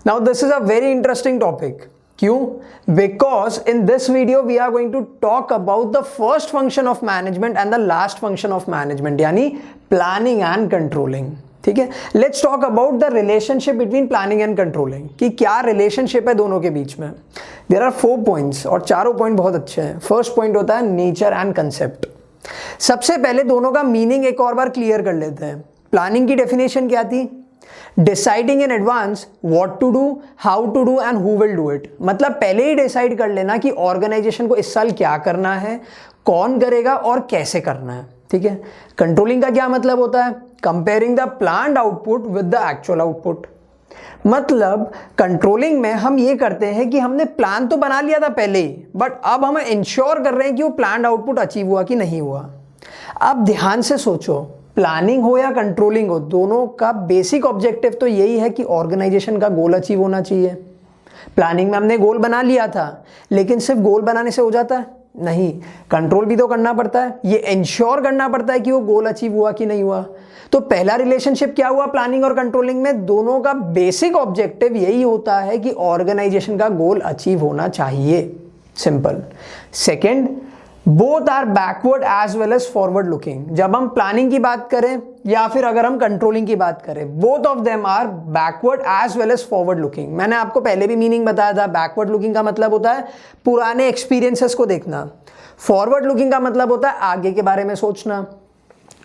Now this is a very interesting topic. क्यों? Because in this video we are going to talk about the first function of management and the last function of management, यानी planning and controlling. ठीक है, let's talk about the relationship between planning and controlling, कि क्या relationship है दोनों के बीच में. There are 4 points और चारों पॉइंट बहुत अच्छे हैं. फर्स्ट पॉइंट होता है नेचर एंड कंसेप्ट. सबसे पहले दोनों का मीनिंग एक और बार क्लियर कर लेते हैं. प्लानिंग की डेफिनेशन क्या थी? Deciding in advance what to do, how to do and who will do it. मतलब पहले ही डिसाइड कर लेना कि ऑर्गेनाइजेशन को इस साल क्या करना है, कौन करेगा और कैसे करना है. ठीक है. कंट्रोलिंग का क्या मतलब होता है? Comparing the planned output with the actual output. मतलब कंट्रोलिंग में हम ये करते हैं कि हमने प्लान तो बना लिया था पहले ही, बट अब हम इंश्योर कर रहे हैं कि वो प्लान्ड आउटपुट अचीव हुआ कि नहीं हुआ. अब ध्यान से सोचो, प्लानिंग हो या कंट्रोलिंग हो, दोनों का बेसिक ऑब्जेक्टिव तो यही है कि ऑर्गेनाइजेशन का गोल अचीव होना चाहिए. प्लानिंग में हमने गोल बना लिया था, लेकिन सिर्फ गोल बनाने से हो जाता है? नहीं, कंट्रोल भी तो करना पड़ता है. ये इंश्योर करना पड़ता है कि वो गोल अचीव हुआ कि नहीं हुआ. तो पहला रिलेशनशिप क्या हुआ प्लानिंग और कंट्रोलिंग में? दोनों का बेसिक ऑब्जेक्टिव यही होता है कि ऑर्गेनाइजेशन का गोल अचीव होना चाहिए. Simple. Second, both are backward as well as forward looking. जब हम प्लानिंग की बात करें या फिर अगर हम कंट्रोलिंग की बात करें, both of them are backward as well as forward looking. मैंने आपको पहले भी मीनिंग बताया था. बैकवर्ड लुकिंग का मतलब होता है पुराने एक्सपीरियंसेस को देखना. फॉरवर्ड लुकिंग का मतलब होता है आगे के बारे में सोचना.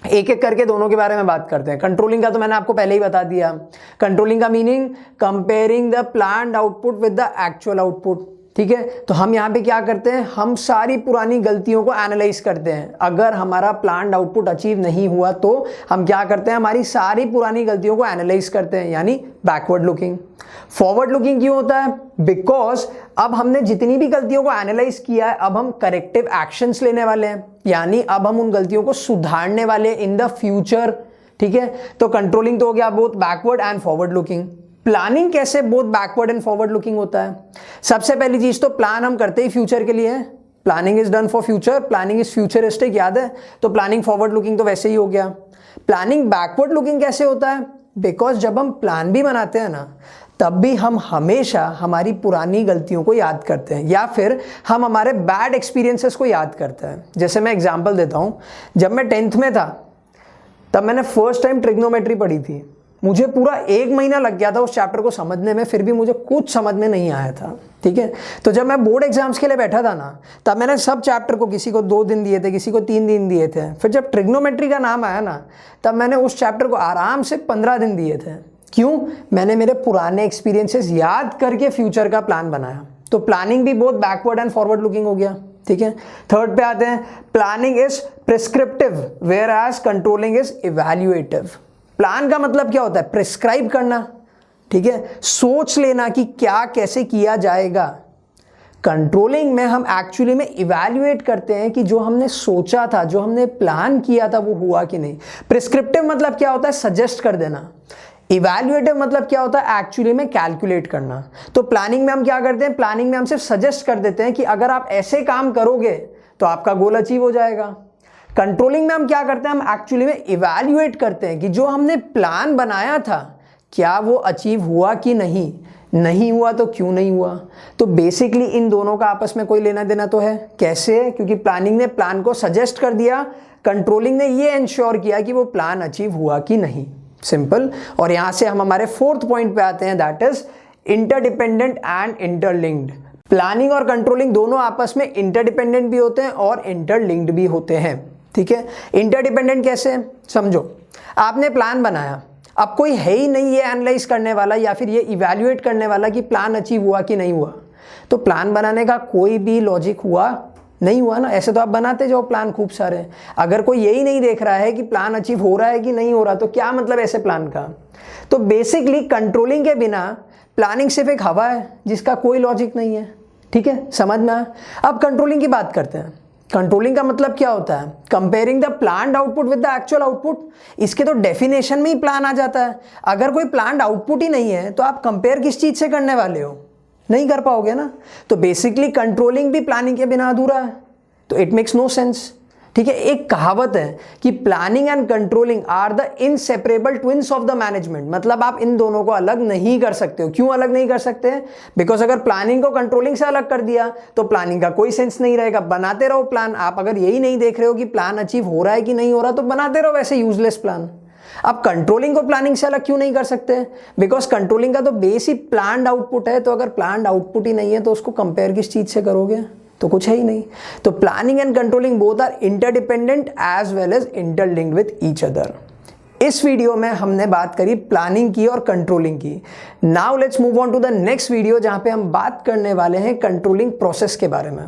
एक एक करके दोनों के बारे में बात करते हैं. कंट्रोलिंग का तो मैंने आपको पहले ही बता दिया. कंट्रोलिंग का meaning comparing the planned output with the actual output. ठीक है. तो हम यहाँ पे क्या करते हैं? हम सारी पुरानी गलतियों को एनालाइज करते हैं. अगर हमारा प्लान्ड आउटपुट अचीव नहीं हुआ तो हम क्या करते हैं? हमारी सारी पुरानी गलतियों को एनालाइज करते हैं, यानी बैकवर्ड लुकिंग. फॉरवर्ड लुकिंग क्यों होता है? बिकॉज अब हमने जितनी भी गलतियों को एनालाइज किया है, अब हम करेक्टिव एक्शंस लेने वाले हैं, यानी अब हम उन गलतियों को सुधारने वाले इन द फ्यूचर. ठीक है. तो कंट्रोलिंग तो हो गया both backward and forward looking. Planning कैसे both backward and forward looking होता है? सबसे पहली चीज तो प्लान हम करते ही फ्यूचर के लिए है. Planning is done for future, planning is futuristic, याद है? तो प्लानिंग फॉरवर्ड लुकिंग तो वैसे ही हो गया. प्लानिंग बैकवर्ड लुकिंग कैसे होता है? बिकॉज जब हम प्लान भी बनाते हैं ना, तब भी हम हमेशा हमारी पुरानी गलतियों को याद करते हैं या फिर हम हमारे बैड एक्सपीरियंसेस को याद करते हैं. जैसे मैं एग्जांपल देता हूं. जब मैं 10th में था तब मैंने फर्स्ट टाइम ट्रिग्नोमेट्री पढ़ी थी. मुझे पूरा 1 महीना लग गया था उस चैप्टर को समझने में, फिर भी मुझे कुछ समझ में नहीं आया था. ठीक है. तो जब मैं बोर्ड एग्जाम्स के लिए बैठा था ना, तब मैंने सब चैप्टर को, किसी को 2 दिन दिए थे, किसी को 3 दिन दिए थे. फिर जब ट्रिग्नोमेट्री का नाम आया ना, तब मैंने उस चैप्टर को आराम से 15 दिन दिए थे. क्यों? मैंने मेरे पुराने एक्सपीरियंसेस याद करके फ्यूचर का प्लान बनाया. तो प्लानिंग भी बहुत बैकवर्ड एंड फॉरवर्ड लुकिंग हो गया. ठीक है. थर्ड पे आते हैं. Planning is prescriptive whereas controlling is evaluative. Plan का मतलब क्या होता है? प्रिस्क्राइब करना. ठीक है. सोच लेना कि क्या कैसे किया जाएगा. कंट्रोलिंग में हम एक्चुअली में इवैल्यूएट करते हैं कि जो हमने सोचा था, जो हमने प्लान किया था, वो हुआ कि नहीं. प्रिस्क्रिप्टिव मतलब क्या होता है? सजेस्ट कर देना. इवैल्यूएटिव मतलब क्या होता है? एक्चुअली में कैलकुलेट करना. तो प्लानिंग में हम क्या करते हैं? प्लानिंग में हम सिर्फ सजेस्ट कर देते हैं कि अगर आप ऐसे काम करोगे तो आपका गोल अचीव हो जाएगा. कंट्रोलिंग में हम क्या करते हैं? हम एक्चुअली में इवैल्यूएट करते हैं कि जो हमने प्लान बनाया था, क्या वो अचीव हुआ कि नहीं. नहीं हुआ तो क्यों नहीं हुआ. तो बेसिकली इन दोनों का आपस में कोई लेना देना तो है. कैसे? क्योंकि प्लानिंग ने प्लान को सजेस्ट कर दिया, कंट्रोलिंग ने ये इंश्योर किया कि वो प्लान अचीव हुआ कि नहीं. सिंपल. और यहां से हम हमारे 4th पॉइंट पे आते हैं, that is interdependent and interlinked. Planning और कंट्रोलिंग दोनों आपस में इंटरडिपेंडेंट भी होते हैं और इंटरलिंक्ड भी होते हैं. ठीक है. इंटरडिपेंडेंट कैसे? समझो, आपने प्लान बनाया, अब कोई है ही नहीं ये एनालाइज करने वाला या फिर ये इवैल्यूएट करने वाला कि प्लान अचीव हुआ कि नहीं हुआ, तो प्लान बनाने का कोई भी लॉजिक हुआ नहीं हुआ ना. ऐसे तो आप बनाते जाओ प्लान खूब सारे. अगर कोई यही नहीं देख रहा है कि प्लान अचीव हो रहा है कि नहीं हो रहा, तो क्या मतलब ऐसे प्लान का. तो बेसिकली कंट्रोलिंग के बिना प्लानिंग सिर्फ एक हवा है जिसका कोई लॉजिक नहीं है. ठीक है, समझ में आया. अब कंट्रोलिंग की बात करते हैं. कंट्रोलिंग का मतलब क्या होता है? Comparing the planned output with the actual output. इसके तो डेफिनेशन में ही प्लान आ जाता है. अगर कोई प्लान्ड आउटपुट ही नहीं है तो आप कंपेयर किस चीज से करने वाले हो? नहीं कर पाओगे ना. तो बेसिकली कंट्रोलिंग भी प्लानिंग के बिना अधूरा है. तो इट मेक्स नो सेंस. ठीक है, एक कहावत है कि planning and controlling are the inseparable twins of the management, मतलब आप इन दोनों को अलग नहीं कर सकते हो। क्यों अलग नहीं कर सकते? बिकॉज अगर प्लानिंग को कंट्रोलिंग से अलग कर दिया तो प्लानिंग का कोई सेंस नहीं रहेगा। बनाते रहो प्लान, आप अगर यही नहीं देख रहे हो कि प्लान अचीव हो रहा है कि नहीं हो रहा तो बनाते रहो वैसे यूजलेस प्लान। आप कंट्रोलिंग को प्लानिंग से अलग क्यों नहीं कर सकते? बिकॉज कंट्रोलिंग का तो बेस ही प्लान्ड आउटपुट है, तो अगर प्लान्ड आउटपुट ही नहीं है तो उसको कंपेयर किस चीज से करोगे? तो कुछ है ही नहीं। तो planning and controlling both are interdependent as well as interlinked with each other. इस वीडियो में हमने बात करी प्लानिंग की और कंट्रोलिंग की। Now let's move on to the next video जहां पे हम बात करने वाले हैं कंट्रोलिंग प्रोसेस के बारे में।